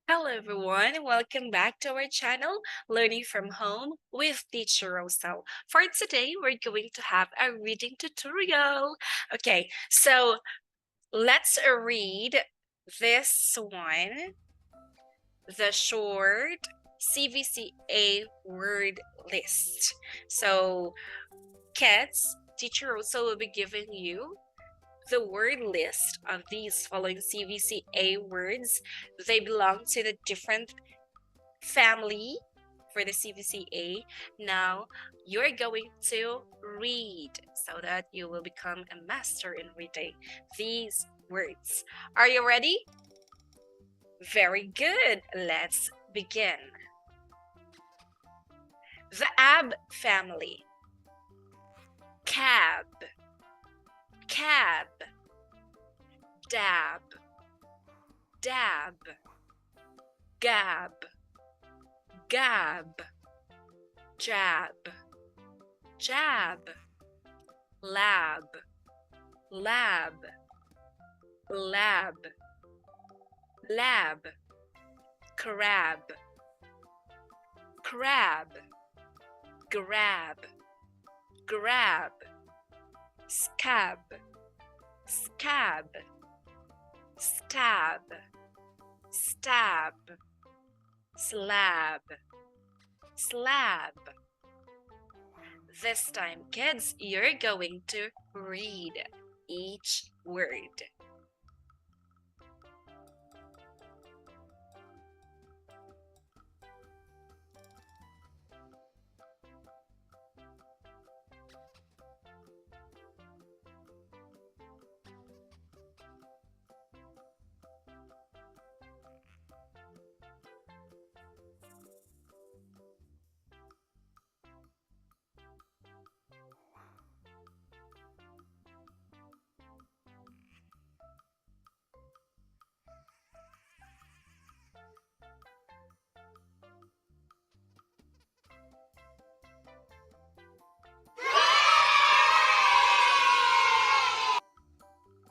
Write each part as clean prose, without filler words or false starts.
Hello everyone, welcome back to our channel, Learning from Home with Teacher Rosal. For today, we're going to have a reading tutorial. Okay, so let's read this one, the short CVC-a word list. So, kids, Teacher Rosal will be giving you the word list of these following CVC-a words. They belong to the different family for the CVC-a. Now you're going to read so that you will become a master in reading these words. Are you ready? Very good. Let's begin. The ab family. Cab, cab, dab, dab, gab, gab, jab, jab, lab, lab, lab, lab, crab, crab, grab, grab, scab, scab, stab, stab, slab, slab. This time, kids, you're going to read each word.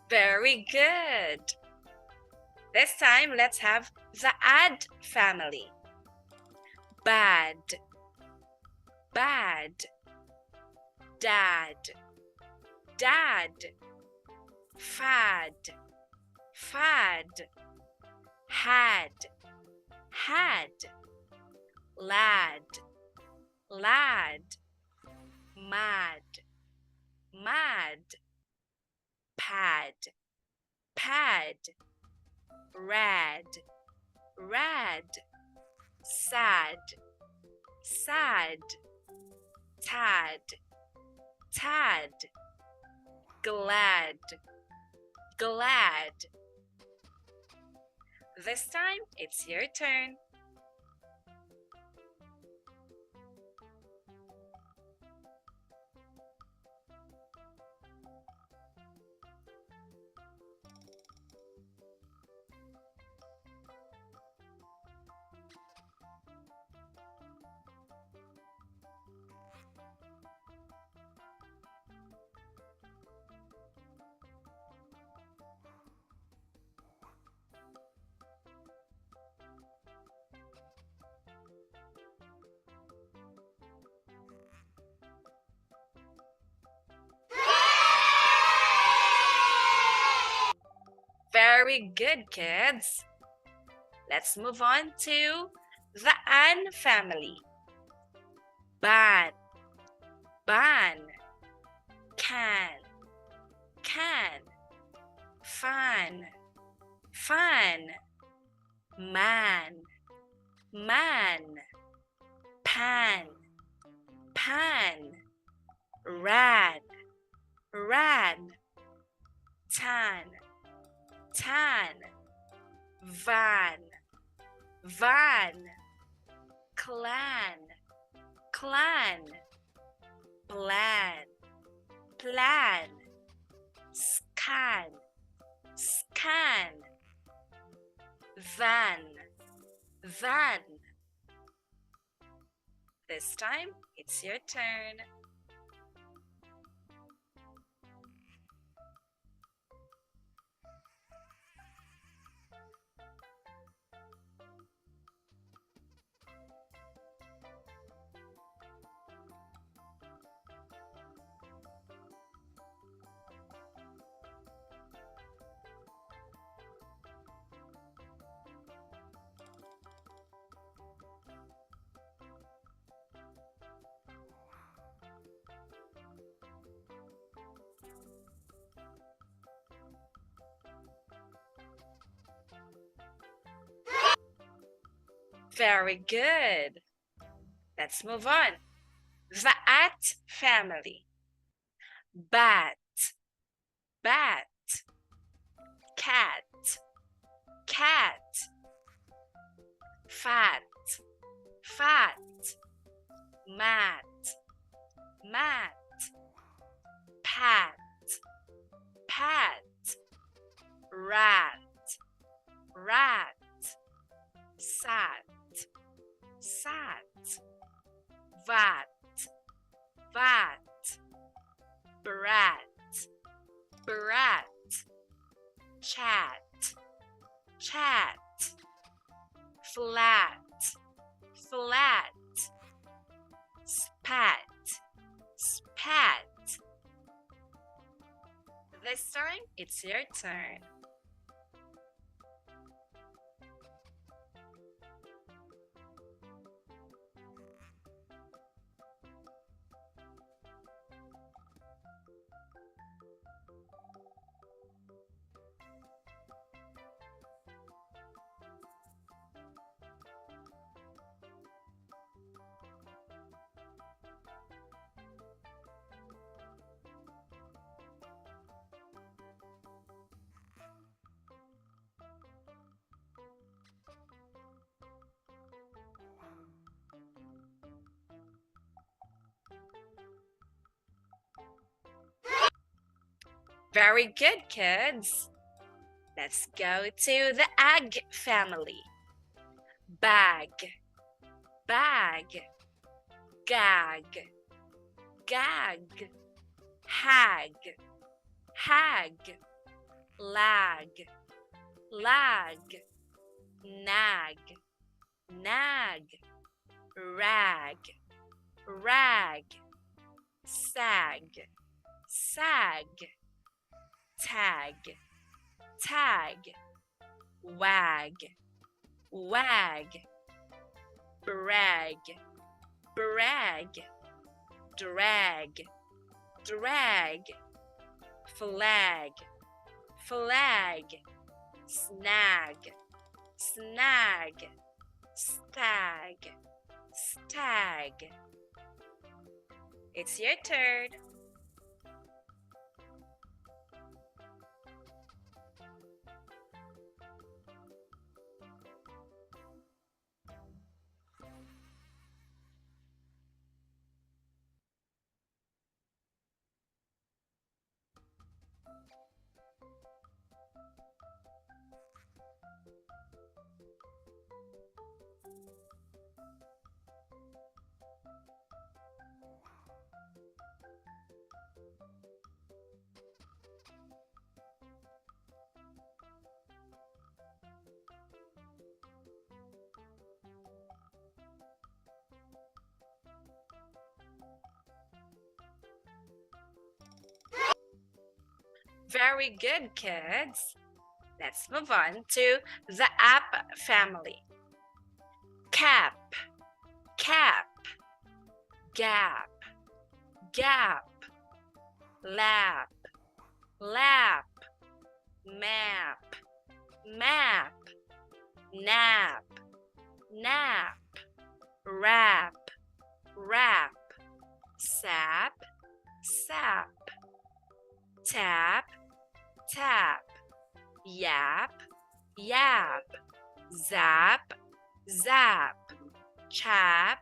Very good. This time, let's have the ad family. Bad, bad, dad, dad, fad, fad, had, had, lad, lad, mad, mad, pad, pad, rad, rad, sad, sad, tad, tad, glad, glad. This time, it's your turn. Very good, kids. Let's move on to the An family. Ban, ban, can, can, fan, fan, man, man, pan, pan, rad, rad, tan, tan, van, van, clan, clan, plan, plan, scan, scan, van, van. This time, it's your turn. Very good. Let's move on. The at family. Bat, bat. Cat, cat. Fat, fat. Mat, mat. Pat, pat. Rat, rat. Sat, sat. Vat, vat. Brat, brat. Chat, chat. Flat, flat. Spat, spat. This time, it's your turn. Very good, kids. Let's go to the ag family. Bag, bag. Gag, gag. Hag, hag. Lag, lag. Nag, nag. Rag, rag. Sag, sag. Tag, tag. Wag, wag. Brag, brag. Drag, drag. Flag, flag. Snag, snag. Stag, stag. It's your turn. Very good, kids. Let's move on to the app family. Cap, cap. Gap, gap. Lap, lap. Map, map. Nap, nap. Wrap, wrap. Sap, sap. Tap, tap. Yap, yap. Zap, zap. Chap,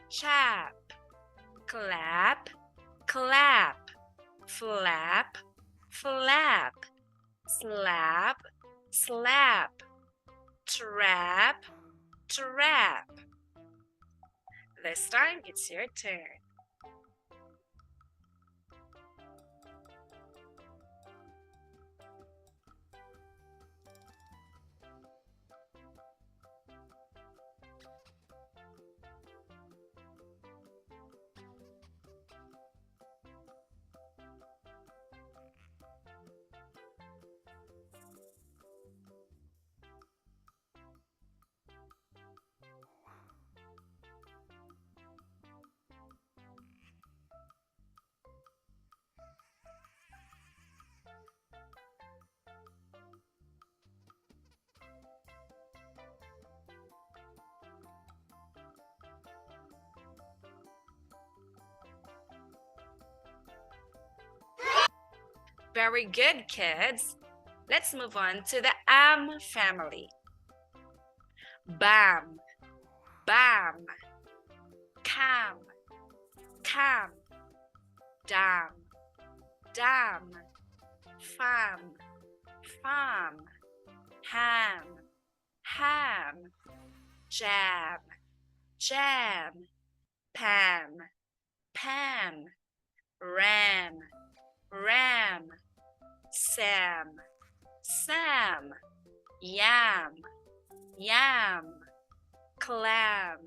chap. Clap, clap. Flap, flap. Slap, slap. Trap, trap. This time it's your turn. Very good, kids. Let's move on to the am family. Bam, bam, cam, cam, dam, dam, fam, fam, ham, ham, jam, jam, pam, pam, ram, ram, sam, sam, yam, yam, clam,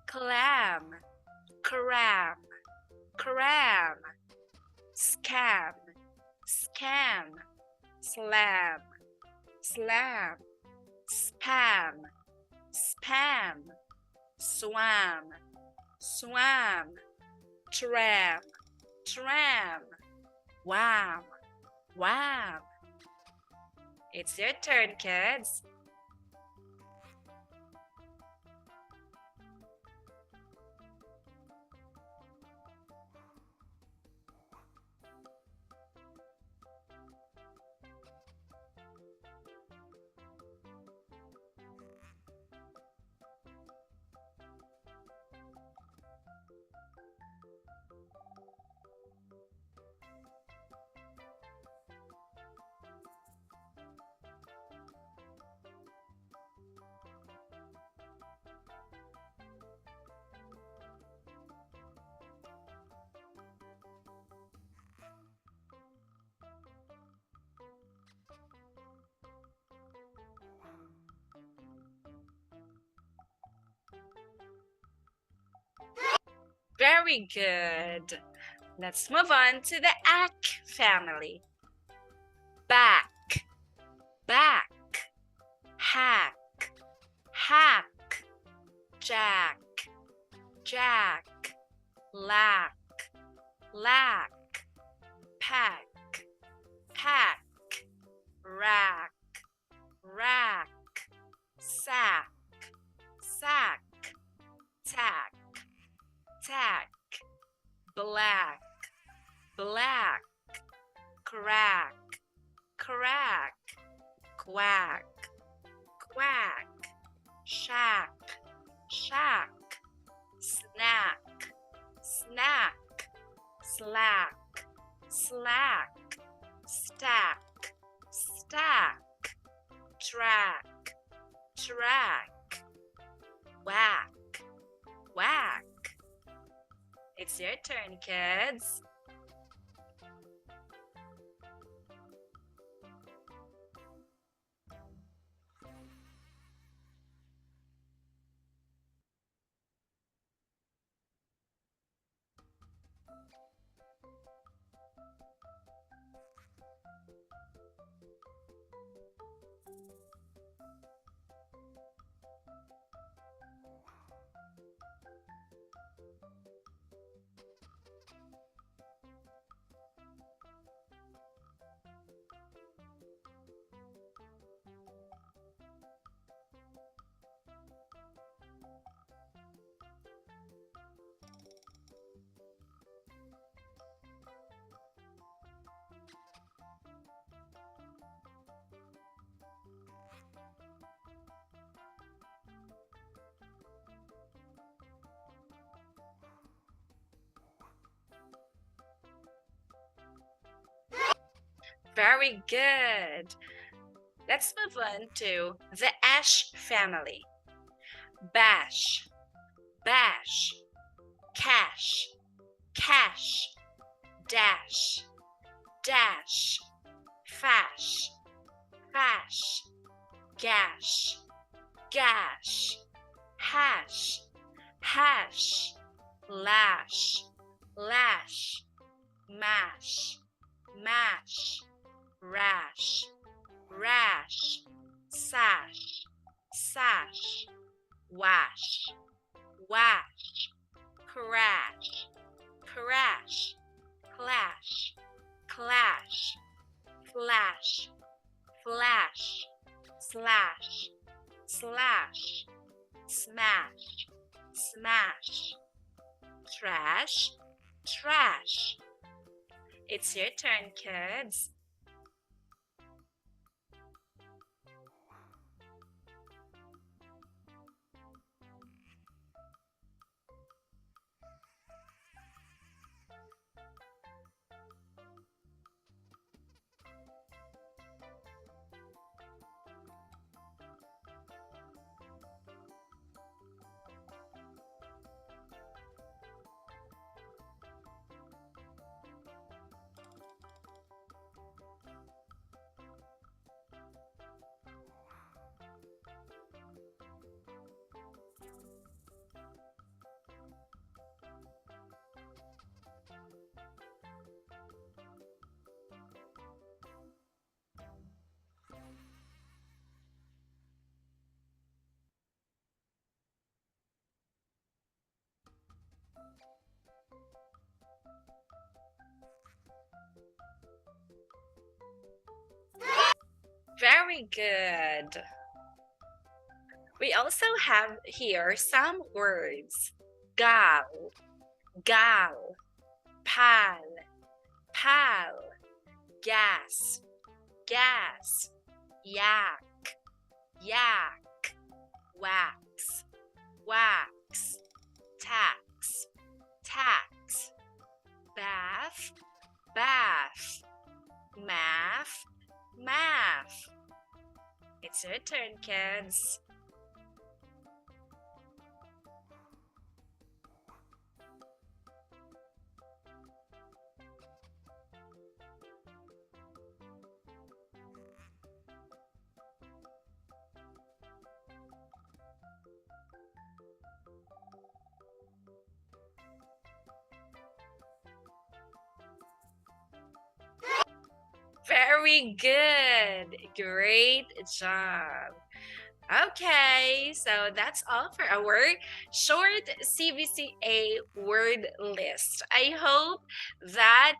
clam, cram, cram, scam, scam, slam, slam, spam, spam, swam, swam, tram, tram, wham, wham. It's your turn, kids. Very good. Let's move on to the ak family. Back, back, hack, hack, jack, jack, lack, lack, pack, pack, rack, rack, sack, sack, tack, tack, black, black, crack, crack, quack, quack, shack, shack, snack, snack, slack, slack, stack, stack, track, track, whack, whack. It's your turn, kids. Very good. Let's move on to the ash family. Bash, bash, cash, cash, dash, dash, fash, fash, gash, gash, hash, hash, lash, lash, mash, mash, rash, rash, sash, sash, wash, wash, crash, crash, clash, clash, flash, flash, slash, slash, smash, smash, trash, trash. It's your turn, kids. Very good. We also have here some words. Gal, gal, pal, pal, gas, gas, yak, yak, wax, wax, tax, tax, bath, bath, math, math. It's your turn, kids. Very good. Great job. Okay, so that's all for our short CVC-a word list. I hope that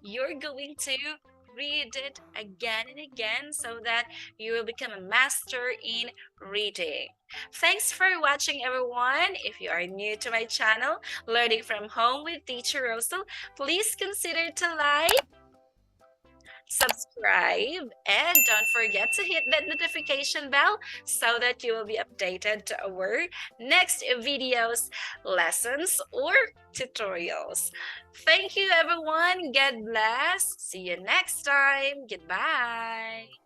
you're going to read it again and again so that you will become a master in reading. Thanks for watching, everyone. If you are new to my channel, Learning from Home with Teacher Rosal, please consider to like, subscribe, and don't forget to hit that notification bell so that you will be updated to our next videos, lessons, or tutorials. Thank you, everyone. God bless. See you next time. Goodbye.